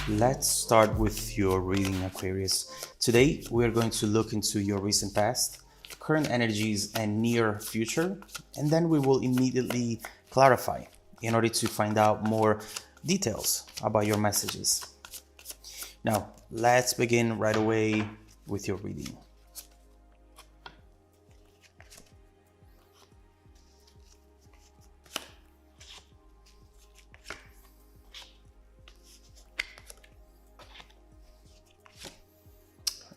Let's start with your reading, Aquarius. Today, we're going to look into your recent past, current energies, and near future, and then we will immediately clarify in order to find out more details about your messages. Now, let's begin right away with your reading.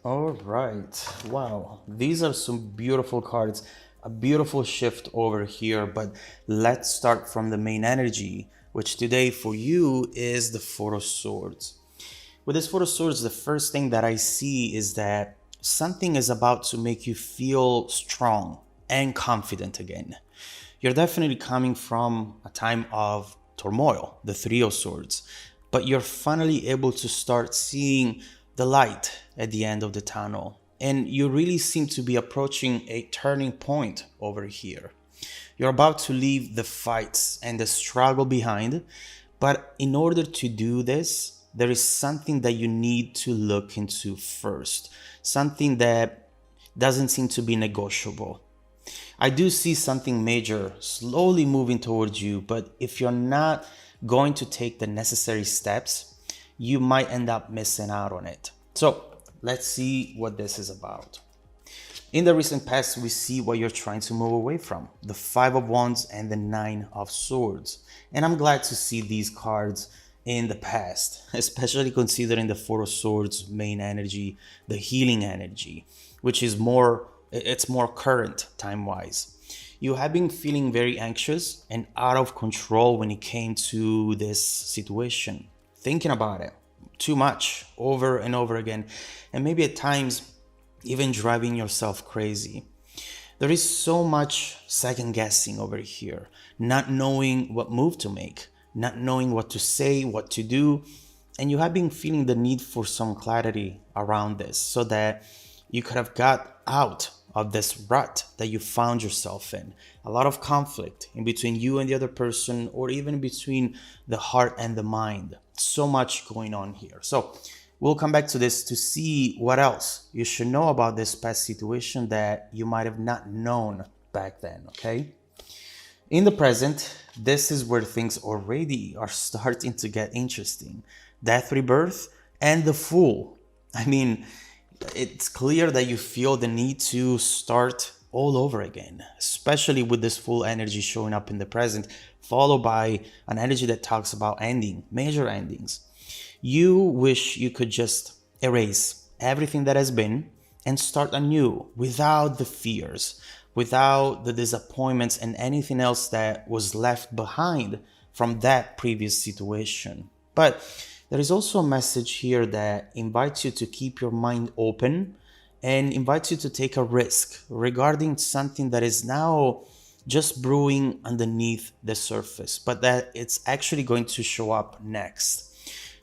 All right. Wow. These are some beautiful cards. A beautiful shift over here, but let's start from the main energy, which today for you is the Four of Swords. With this Four of Swords, the first thing that I see is that something is about to make you feel strong and confident again. You're definitely coming from a time of turmoil, the Three of Swords, but you're finally able to start seeing the light at the end of the tunnel. And you really seem to be approaching a turning point over here. You're about to leave the fights and the struggle behind, but in order to do this, there is something that you need to look into first, something that doesn't seem to be negotiable. I do see something major slowly moving towards you, but if you're not going to take the necessary steps, you might end up missing out on it. So let's see what this is about. In the recent past, we see what you're trying to move away from, the Five of Wands and the Nine of Swords. And I'm glad to see these cards in the past, especially considering the Four of Swords main energy, the healing energy, which is more current time-wise. You have been feeling very anxious and out of control when it came to this situation, thinking about it too much over and over again, and maybe at times even driving yourself crazy. There is so much second guessing over here, not knowing what move to make, not knowing what to say, what to do, and you have been feeling the need for some clarity around this so that you could have got out of this rut that you found yourself in. A lot of conflict in between you and the other person, or even between the heart and the mind. So much going on here. So we'll come back to this to see what else you should know about this past situation that you might have not known back then, okay? In the present, this is where things already are starting to get interesting. Death, rebirth, and the Fool. I mean, it's clear that you feel the need to start all over again, especially with this Fool energy showing up in the present, followed by an energy that talks about ending, major endings. You wish you could just erase everything that has been and start anew without the fears, without the disappointments and anything else that was left behind from that previous situation. But there is also a message here that invites you to keep your mind open and invites you to take a risk regarding something that is now just brewing underneath the surface, but that it's actually going to show up next.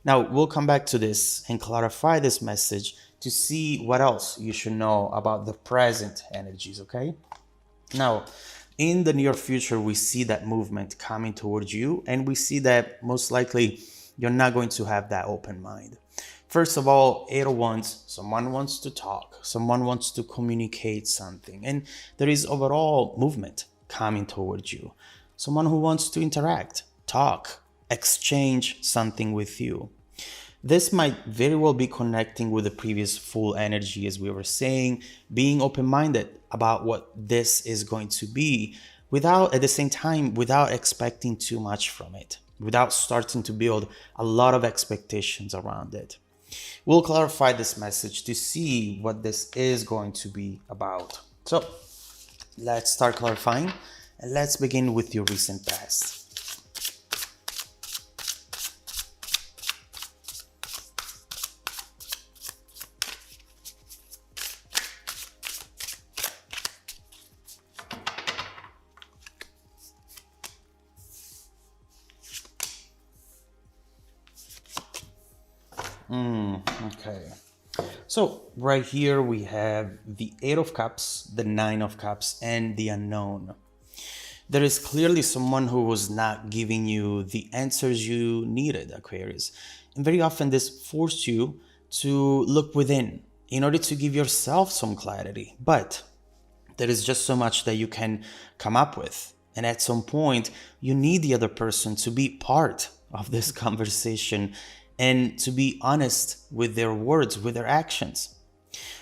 Now, we'll come back to this and clarify this message to see what else you should know about the present energies, okay? Now, in the near future, we see that movement coming towards you, and we see that most likely you're not going to have that open mind. First of all, Eight of Wands, someone wants to talk, someone wants to communicate something, and there is overall movement coming towards you. Someone who wants to interact, talk, exchange something with you. This might very well be connecting with the previous Fool energy, as we were saying, being open-minded about what this is going to be, without, at the same time, without expecting too much from it, without starting to build a lot of expectations around it. We'll clarify this message to see what this is going to be about. So let's start clarifying, and let's begin with your recent past. Okay. So right here we have the Eight of Cups, the Nine of Cups, and the Unknown. There is clearly someone who was not giving you the answers you needed, Aquarius. And very often this forced you to look within in order to give yourself some clarity. But there is just so much that you can come up with. And at some point, you need the other person to be part of this conversation and to be honest with their words, with their actions.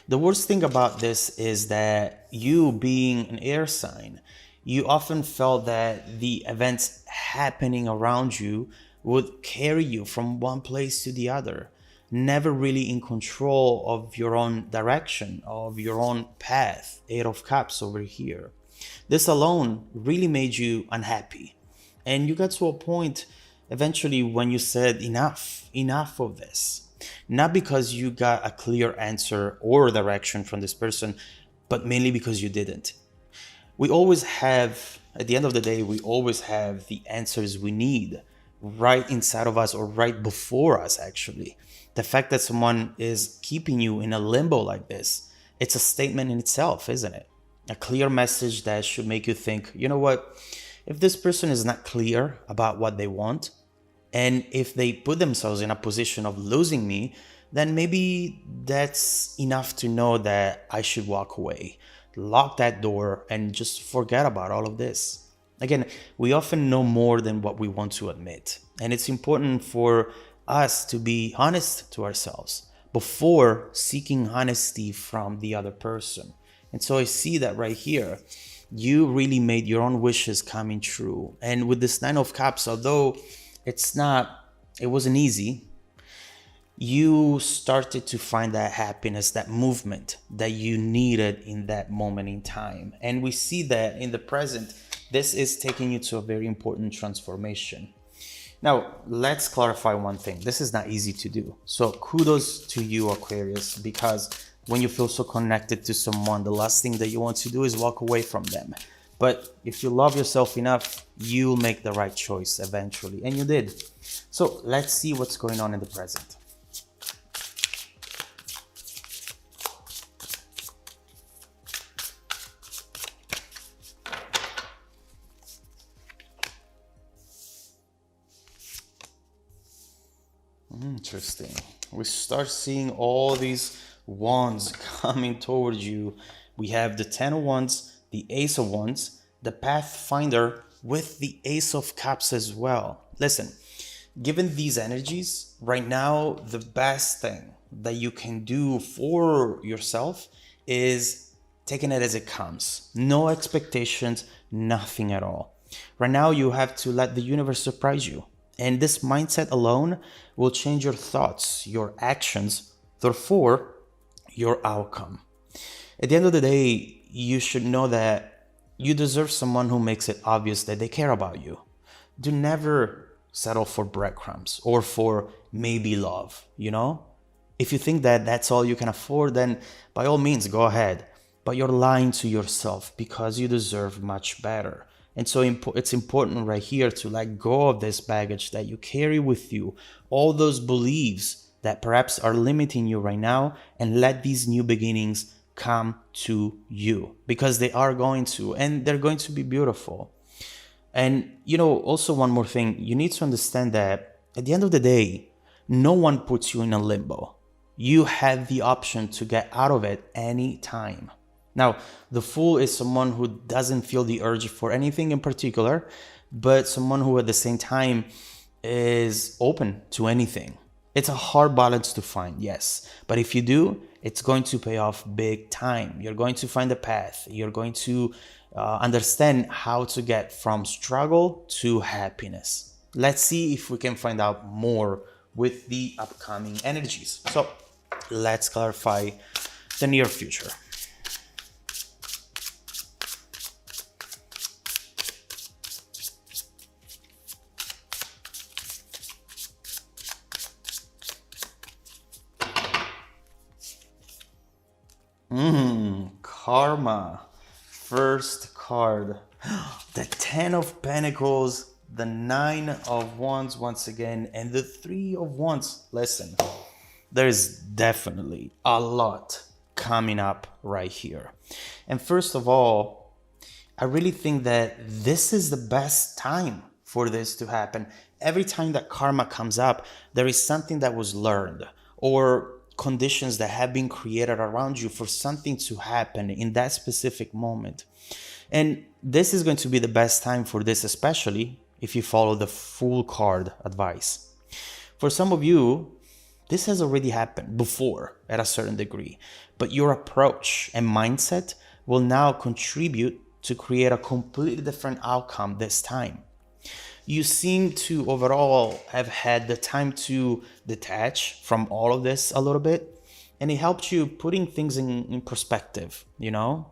The worst thing about this is that you being an air sign, you often felt that the events happening around you would carry you from one place to the other, never really in control of your own direction, of your own path. Eight of Cups over here. This alone really made you unhappy. And you got to a point eventually when you said, enough of this. Not because you got a clear answer or direction from this person, but mainly because you didn't. We always have, at the end of the day, we always have the answers we need right inside of us or right before us, actually. The fact that someone is keeping you in a limbo like this, it's a statement in itself, isn't it? A clear message that should make you think, you know what? If this person is not clear about what they want, and if they put themselves in a position of losing me, then maybe that's enough to know that I should walk away, lock that door, and just forget about all of this. Again, we often know more than what we want to admit. And it's important for us to be honest to ourselves before seeking honesty from the other person. And so I see that right here. You really made your own wishes coming true. And with this Nine of Cups, although it wasn't easy, you started to find that happiness, that movement that you needed in that moment in time. And we see that in the present, this is taking you to a very important transformation. Now, let's clarify one thing. This is not easy to do. So kudos to you, Aquarius, because when you feel so connected to someone, the last thing that you want to do is walk away from them. But if you love yourself enough, you'll make the right choice eventually. And you did. So let's see what's going on in the present. Interesting. We start seeing all these wands coming towards you. We have the Ten of Wands, the Ace of Wands, the Pathfinder with the Ace of Cups as well. Listen, given these energies, right now, the best thing that you can do for yourself is taking it as it comes. No expectations, nothing at all. Right now, you have to let the universe surprise you. And this mindset alone will change your thoughts, your actions, therefore, your outcome. At the end of the day, you should know that you deserve someone who makes it obvious that they care about you. Do never settle for breadcrumbs or for maybe love, you know? If you think that that's all you can afford, then by all means, go ahead. But you're lying to yourself because you deserve much better. And so it's important right here to let go of this baggage that you carry with you, all those beliefs that perhaps are limiting you right now, and let these new beginnings come to you, because they are going to, and they're going to be beautiful. And, you know, also one more thing, you need to understand that at the end of the day, no one puts you in a limbo. You have the option to get out of it any time. Now, the Fool is someone who doesn't feel the urge for anything in particular, but someone who at the same time is open to anything. It's a hard balance to find, yes. But if you do, it's going to pay off big time. You're going to find a path. You're going to understand how to get from struggle to happiness. Let's see if we can find out more with the upcoming energies. So let's clarify the near future. Karma. First card. The Ten of Pentacles, the Nine of Wands once again, and the Three of Wands. Listen, there's definitely a lot coming up right here. And first of all, I really think that this is the best time for this to happen. Every time that karma comes up, there is something that was learned or conditions that have been created around you for something to happen in that specific moment. And this is going to be the best time for this, especially if you follow the full card advice. For some of you, this has already happened before at a certain degree, but your approach and mindset will now contribute to create a completely different outcome this time. You seem to overall have had the time to detach from all of this a little bit, and it helped you putting things in perspective, you know?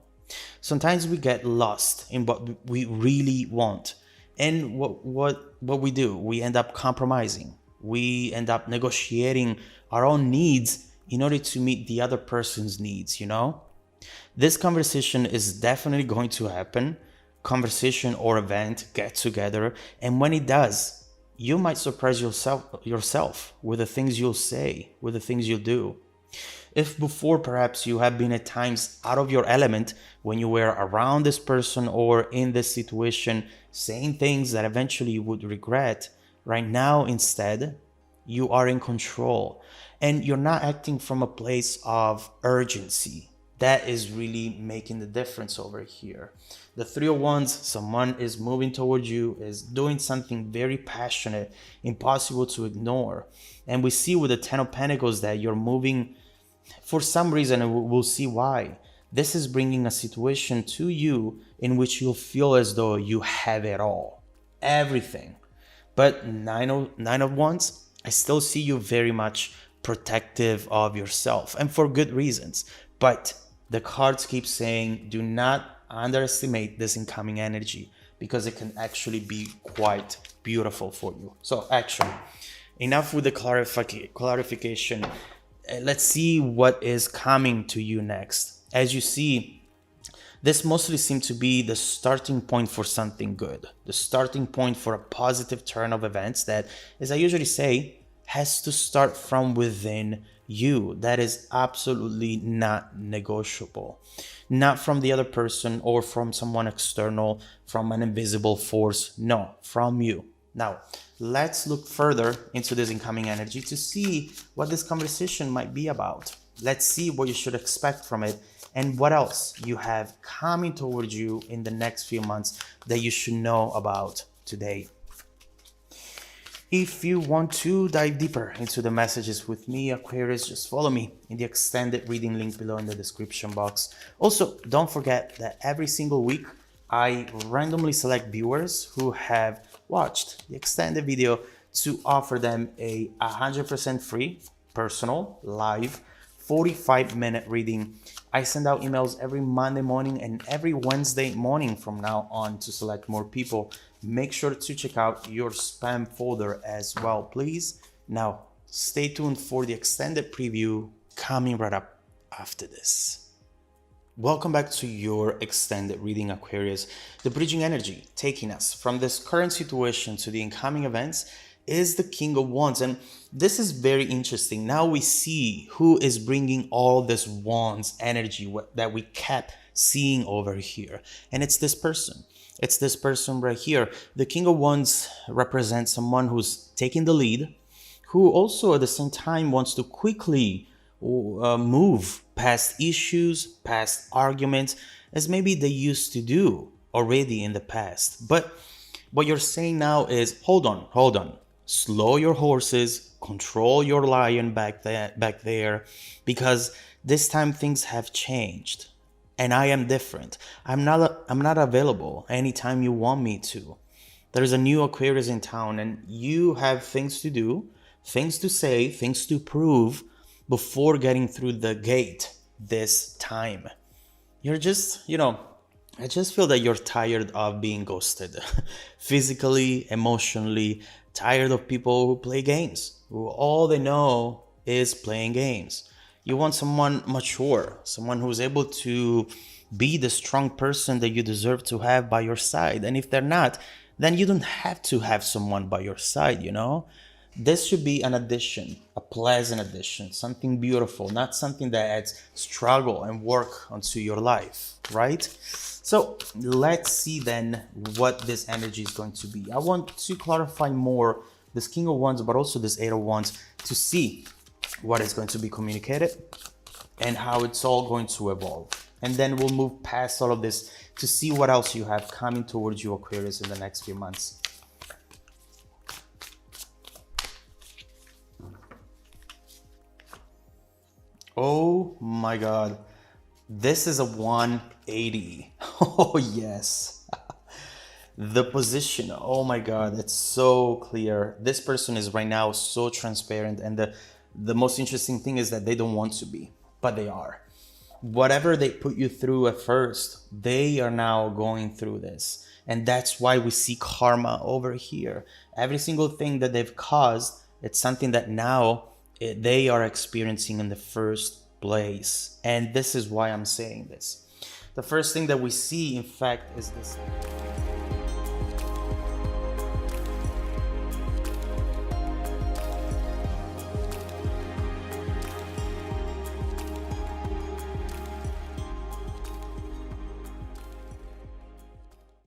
Sometimes we get lost in what we really want. And what we do, we end up compromising. We end up negotiating our own needs in order to meet the other person's needs, you know? This conversation is definitely going to happen. Conversation or event, get together, and when it does, you might surprise yourself with the things you'll say, with the things you'll do. If before perhaps you have been at times out of your element when you were around this person or in this situation, saying things that eventually you would regret, right now instead, you are in control and you're not acting from a place of urgency. That is really making the difference over here. The Three of Wands, someone is moving towards you, is doing something very passionate, impossible to ignore. And we see with the Ten of Pentacles that you're moving for some reason, and we'll see why. This is bringing a situation to you in which you'll feel as though you have it all, everything. But Nine of Wands, I still see you very much protective of yourself, and for good reasons. But the cards keep saying, do not underestimate this incoming energy because it can actually be quite beautiful for you. So actually, enough with the clarification. Let's see what is coming to you next. As you see, this mostly seems to be the starting point for something good, the starting point for a positive turn of events that, as I usually say, has to start from within you. That is absolutely not negotiable. Not from the other person or from someone external, from an invisible force. No, from you. Now, let's look further into this incoming energy to see what this conversation might be about. Let's see what you should expect from it and what else you have coming towards you in the next few months that you should know about today. If you want to dive deeper into the messages with me, Aquarius, just follow me in the extended reading link below in the description box. Also, don't forget that every single week, I randomly select viewers who have watched the extended video to offer them a 100% free, personal, live, 45-minute reading. I send out emails every Monday morning and every Wednesday morning from now on to select more people. Make sure to check out your spam folder as well, please. Now, stay tuned for the extended preview coming right up after this. Welcome back to your extended reading, Aquarius. The bridging energy taking us from this current situation to the incoming events is the King of Wands. And this is very interesting. Now we see who is bringing all this Wands energy that we kept seeing over here. And it's this person. It's this person right here. The King of Wands represents someone who's taking the lead, who also at the same time wants to quickly move past issues, past arguments, as maybe they used to do already in the past. But what you're saying now is, hold on. Slow your horses, control your lion back there, because this time things have changed. And I am different. I'm not available anytime you want me to. There's a new Aquarius in town and you have things to do, things to say, things to prove before getting through the gate this time. You're just, I just feel that you're tired of being ghosted. Physically, emotionally, tired of people who play games, who all they know is playing games. You want someone mature, someone who's able to be the strong person that you deserve to have by your side. And if they're not, then you don't have to have someone by your side, This should be an addition, a pleasant addition, something beautiful, not something that adds struggle and work onto your life, right? So let's see then what this energy is going to be. I want to clarify more this King of Wands, but also this Eight of Wands, to see what is going to be communicated and how it's all going to evolve. And then we'll move past all of this to see what else you have coming towards you, Aquarius, in the next few months. Oh my God. This is a 180. Oh, yes. The position. Oh my God. It's so clear. This person is right now so transparent. And the most interesting thing is that they don't want to be, but they are. Whatever they put you through at first, they are now going through this. And that's why we see karma over here. Every single thing that they've caused, it's something that now they are experiencing in the first place. And this is why I'm saying this. The first thing that we see, in fact, is this.